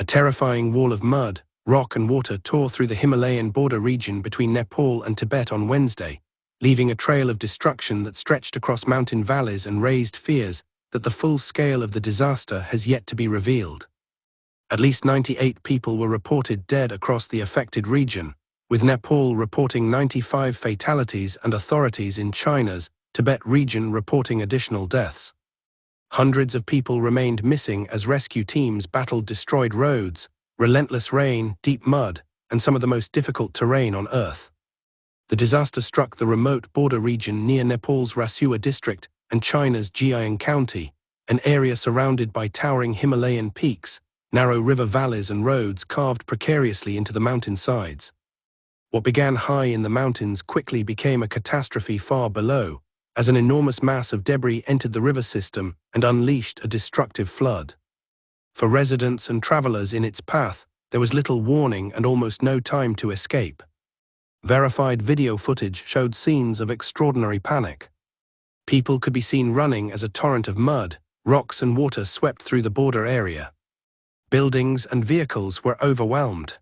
terrifying wall of mud, rock and water tore through the Himalayan border region between Nepal and Tibet on Wednesday, leaving a trail of destruction that stretched across mountain valleys and raised fears that the full scale of the disaster has yet to be revealed. At least 98 people were reported dead across the affected region, with Nepal reporting 95 fatalities and authorities in China's Tibet region reporting additional deaths. Hundreds of people remained missing as rescue teams battled destroyed roads, relentless rain, deep mud, and some of the most difficult terrain on Earth. The disaster struck the remote border region near Nepal's Rasuwa district and China's Gyirong county, an area surrounded by towering Himalayan peaks, narrow river valleys and roads carved precariously into the mountain sides. What began high in the mountains quickly became a catastrophe far below, as an enormous mass of debris entered the river system and unleashed a destructive flood. For residents and travelers in its path, there was little warning and almost no time to escape. Verified video footage showed scenes of extraordinary panic. People could be seen running as a torrent of mud, rocks and water swept through the border area. Buildings and vehicles were overwhelmed.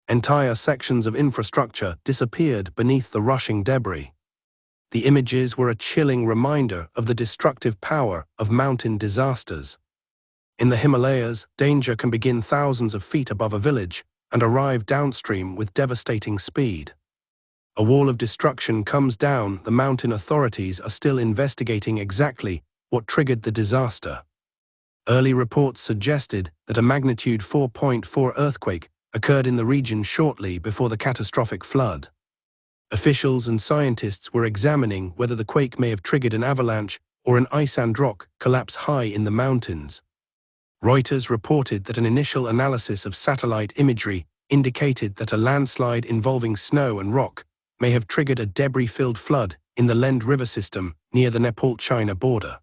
Entire sections of infrastructure disappeared beneath the rushing debris. The images were a chilling reminder of the destructive power of mountain disasters. In the Himalayas, danger can begin thousands of feet above a village and arrive downstream with devastating speed. A wall of destruction comes down. The mountain authorities are still investigating exactly what triggered the disaster. Early reports suggested that a magnitude 4.4 earthquake occurred in the region shortly before the catastrophic flood. Officials and scientists were examining whether the quake may have triggered an avalanche or an ice and rock collapse high in the mountains. Reuters reported that an initial analysis of satellite imagery indicated that a landslide involving snow and rock may have triggered a debris-filled flood in the Lend River system near the Nepal-China border.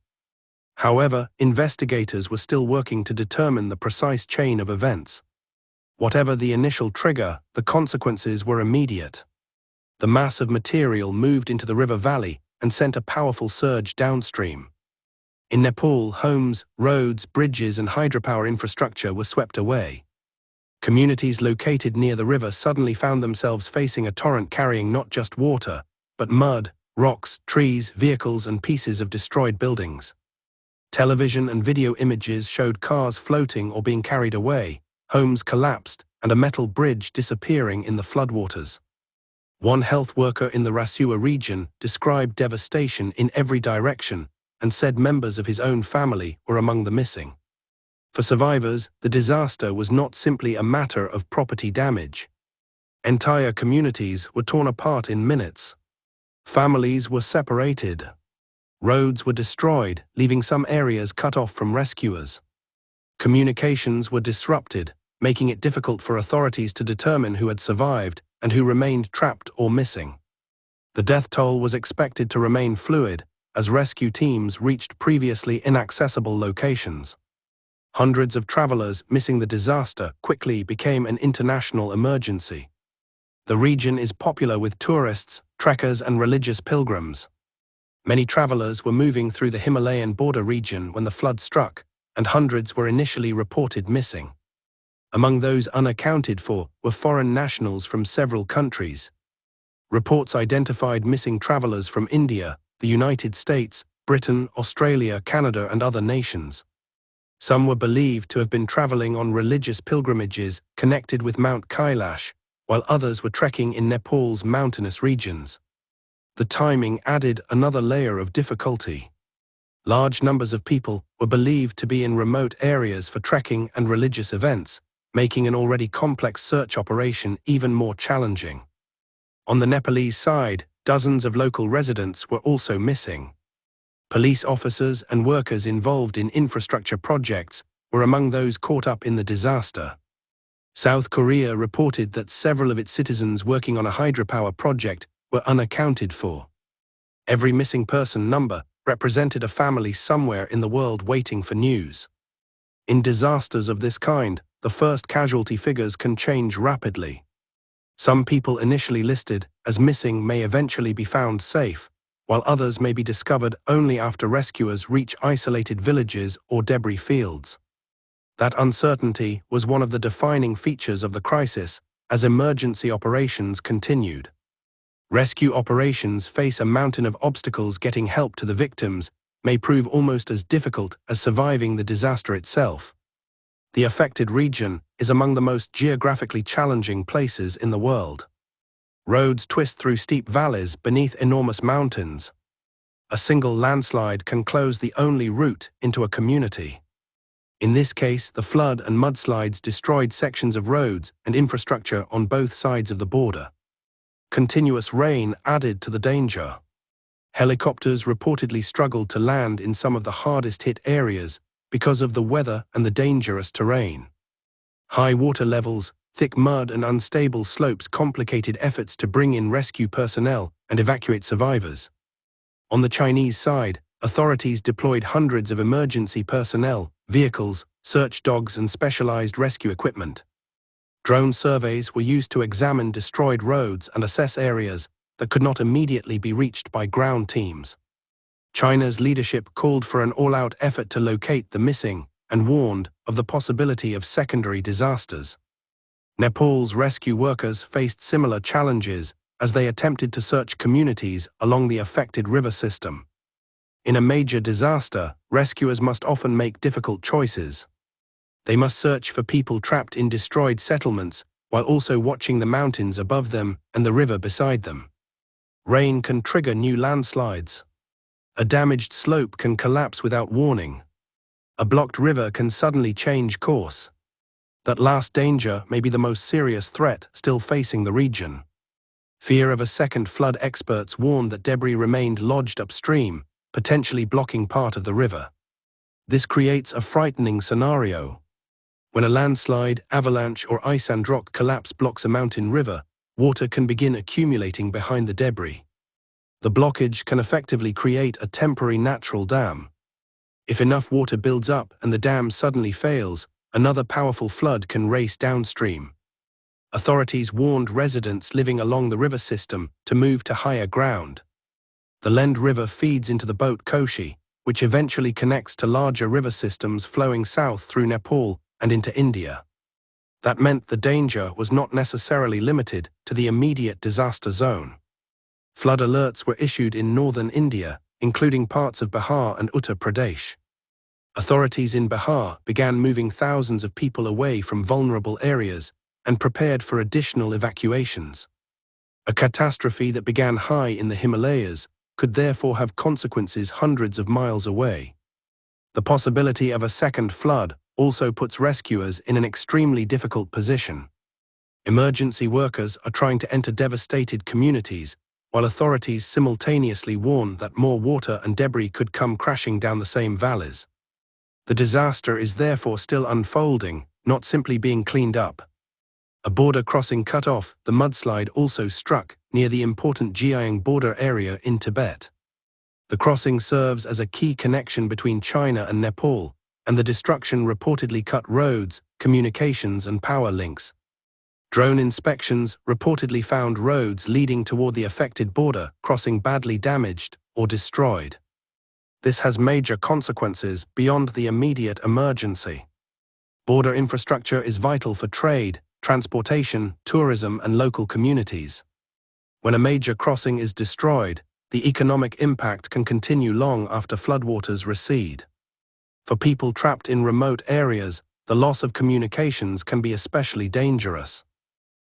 However, investigators were still working to determine the precise chain of events. Whatever the initial trigger, the consequences were immediate. The mass of material moved into the river valley and sent a powerful surge downstream. In Nepal, homes, roads, bridges, and hydropower infrastructure were swept away. Communities located near the river suddenly found themselves facing a torrent carrying not just water, but mud, rocks, trees, vehicles, and pieces of destroyed buildings. Television and video images showed cars floating or being carried away, homes collapsed, and a metal bridge disappearing in the floodwaters. One health worker in the Rasuwa region described devastation in every direction and said members of his own family were among the missing. For survivors, the disaster was not simply a matter of property damage. Entire communities were torn apart in minutes. Families were separated. Roads were destroyed, leaving some areas cut off from rescuers. Communications were disrupted, making it difficult for authorities to determine who had survived and who remained trapped or missing. The death toll was expected to remain fluid as rescue teams reached previously inaccessible locations. Hundreds of travelers missing the disaster quickly became an international emergency. The region is popular with tourists, trekkers, and religious pilgrims. Many travelers were moving through the Himalayan border region when the flood struck, and hundreds were initially reported missing. Among those unaccounted for were foreign nationals from several countries. Reports identified missing travelers from India, the United States, Britain, Australia, Canada, and other nations. Some were believed to have been traveling on religious pilgrimages connected with Mount Kailash, while others were trekking in Nepal's mountainous regions. The timing added another layer of difficulty. Large numbers of people were believed to be in remote areas for trekking and religious events, making an already complex search operation even more challenging. On the Nepalese side, dozens of local residents were also missing. Police officers and workers involved in infrastructure projects were among those caught up in the disaster. South Korea reported that several of its citizens working on a hydropower project were unaccounted for. Every missing person number represented a family somewhere in the world waiting for news. In disasters of this kind, the first casualty figures can change rapidly. Some people initially listed as missing may eventually be found safe, while others may be discovered only after rescuers reach isolated villages or debris fields. That uncertainty was one of the defining features of the crisis as emergency operations continued. Rescue operations face a mountain of obstacles. Getting help to the victims may prove almost as difficult as surviving the disaster itself. The affected region is among the most geographically challenging places in the world. Roads twist through steep valleys beneath enormous mountains. A single landslide can close the only route into a community. In this case, the flood and mudslides destroyed sections of roads and infrastructure on both sides of the border. Continuous rain added to the danger. Helicopters reportedly struggled to land in some of the hardest-hit areas because of the weather and the dangerous terrain. High water levels, thick mud and unstable slopes complicated efforts to bring in rescue personnel and evacuate survivors. On the Chinese side, authorities deployed hundreds of emergency personnel, vehicles, search dogs and specialized rescue equipment. Drone surveys were used to examine destroyed roads and assess areas that could not immediately be reached by ground teams. China's leadership called for an all-out effort to locate the missing and warned of the possibility of secondary disasters. Nepal's rescue workers faced similar challenges as they attempted to search communities along the affected river system. In a major disaster, rescuers must often make difficult choices. They must search for people trapped in destroyed settlements while also watching the mountains above them and the river beside them. Rain can trigger new landslides. A damaged slope can collapse without warning. A blocked river can suddenly change course. That last danger may be the most serious threat still facing the region. Fear of a second flood. Experts warned that debris remained lodged upstream, potentially blocking part of the river. This creates a frightening scenario. When a landslide, avalanche or ice and rock collapse blocks a mountain river, water can begin accumulating behind the debris. The blockage can effectively create a temporary natural dam. If enough water builds up and the dam suddenly fails, another powerful flood can race downstream. Authorities warned residents living along the river system to move to higher ground. The Lend River feeds into the Boat Koshi, which eventually connects to larger river systems flowing south through Nepal and into India. That meant the danger was not necessarily limited to the immediate disaster zone. Flood alerts were issued in northern India, including parts of Bihar and Uttar Pradesh. Authorities in Bihar began moving thousands of people away from vulnerable areas and prepared for additional evacuations. A catastrophe that began high in the Himalayas could therefore have consequences hundreds of miles away. The possibility of a second flood also puts rescuers in an extremely difficult position. Emergency workers are trying to enter devastated communities, while authorities simultaneously warn that more water and debris could come crashing down the same valleys. The disaster is therefore still unfolding, not simply being cleaned up. A border crossing cut off, the mudslide also struck near the important Gyirong border area in Tibet. The crossing serves as a key connection between China and Nepal, and the destruction reportedly cut roads, communications and power links. Drone inspections reportedly found roads leading toward the affected border crossing badly damaged or destroyed. This has major consequences beyond the immediate emergency. Border infrastructure is vital for trade, transportation, tourism and local communities. When a major crossing is destroyed, the economic impact can continue long after floodwaters recede. For people trapped in remote areas, the loss of communications can be especially dangerous.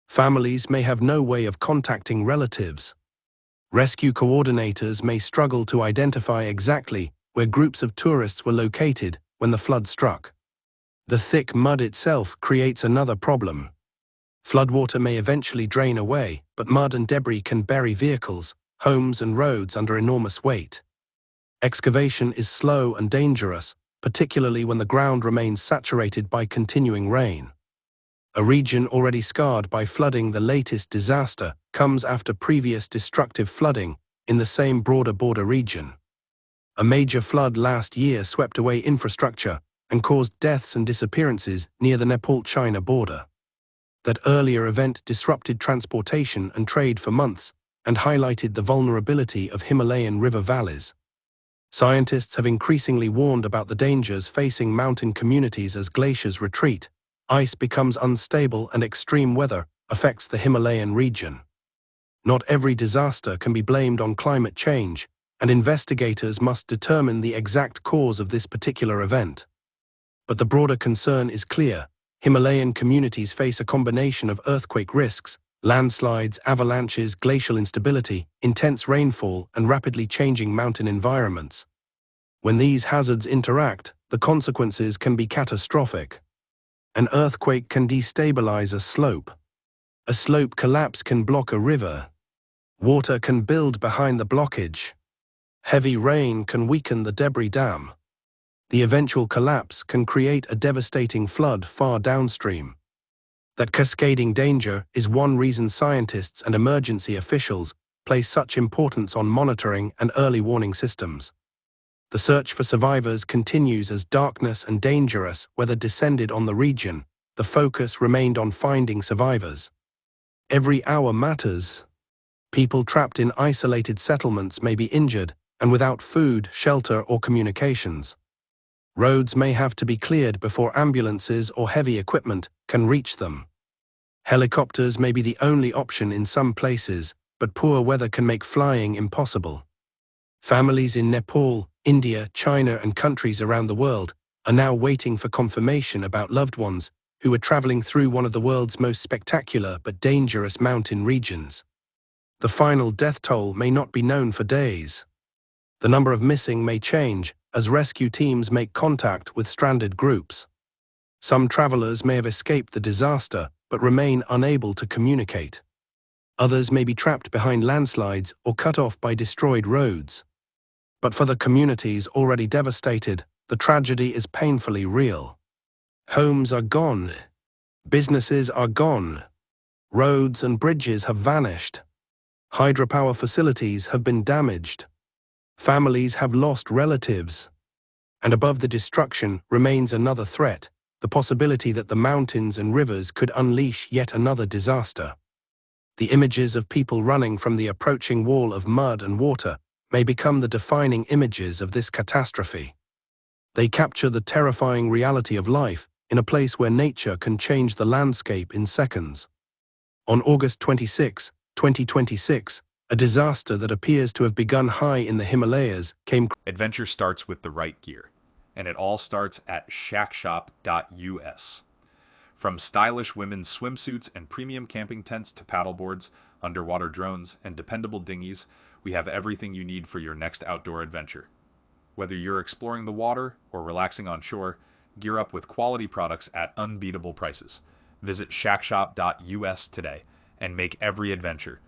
Families may have no way of contacting relatives. Rescue coordinators may struggle to identify exactly where groups of tourists were located when the flood struck. The thick mud itself creates another problem. Floodwater may eventually drain away, but mud and debris can bury vehicles, homes and roads under enormous weight. Excavation is slow and dangerous, particularly when the ground remains saturated by continuing rain. A region already scarred by flooding. The latest disaster comes after previous destructive flooding in the same broader border region. A major flood last year swept away infrastructure and caused deaths and disappearances near the Nepal-China border. That earlier event disrupted transportation and trade for months and highlighted the vulnerability of Himalayan river valleys. Scientists have increasingly warned about the dangers facing mountain communities as glaciers retreat, ice becomes unstable, and extreme weather affects the Himalayan region. Not every disaster can be blamed on climate change, and investigators must determine the exact cause of this particular event. But the broader concern is clear. Himalayan communities face a combination of earthquake risks, landslides, avalanches, glacial instability, intense rainfall, and rapidly changing mountain environments. When these hazards interact, the consequences can be catastrophic. An earthquake can destabilize a slope. A slope collapse can block a river. Water can build behind the blockage. Heavy rain can weaken the debris dam. The eventual collapse can create a devastating flood far downstream. That cascading danger is one reason scientists and emergency officials place such importance on monitoring and early warning systems. The search for survivors continues as darkness and dangerous weather descended on the region. The focus remained on finding survivors. Every hour matters. People trapped in isolated settlements may be injured and without food, shelter, or communications. Roads may have to be cleared before ambulances or heavy equipment can reach them. Helicopters may be the only option in some places, but poor weather can make flying impossible. Families in Nepal, India, China, and countries around the world are now waiting for confirmation about loved ones who are traveling through one of the world's most spectacular but dangerous mountain regions. The final death toll may not be known for days. The number of missing may change as rescue teams make contact with stranded groups. Some travelers may have escaped the disaster but remain unable to communicate. Others may be trapped behind landslides or cut off by destroyed roads. But for the communities already devastated, the tragedy is painfully real. Homes are gone. Businesses are gone. Roads and bridges have vanished. Hydropower facilities have been damaged. Families have lost relatives. And above the destruction remains another threat, the possibility that the mountains and rivers could unleash yet another disaster. The images of people running from the approaching wall of mud and water may become the defining images of this catastrophe. They capture the terrifying reality of life in a place where nature can change the landscape in seconds. On August 26, 2026, a disaster that appears to have begun high in the Himalayas came. Adventure starts with the right gear, and it all starts at shackshop.us. From stylish women's swimsuits and premium camping tents to paddleboards, underwater drones, and dependable dinghies, we have everything you need for your next outdoor adventure. Whether you're exploring the water or relaxing on shore, gear up with quality products at unbeatable prices. Visit shackshop.us today and make every adventure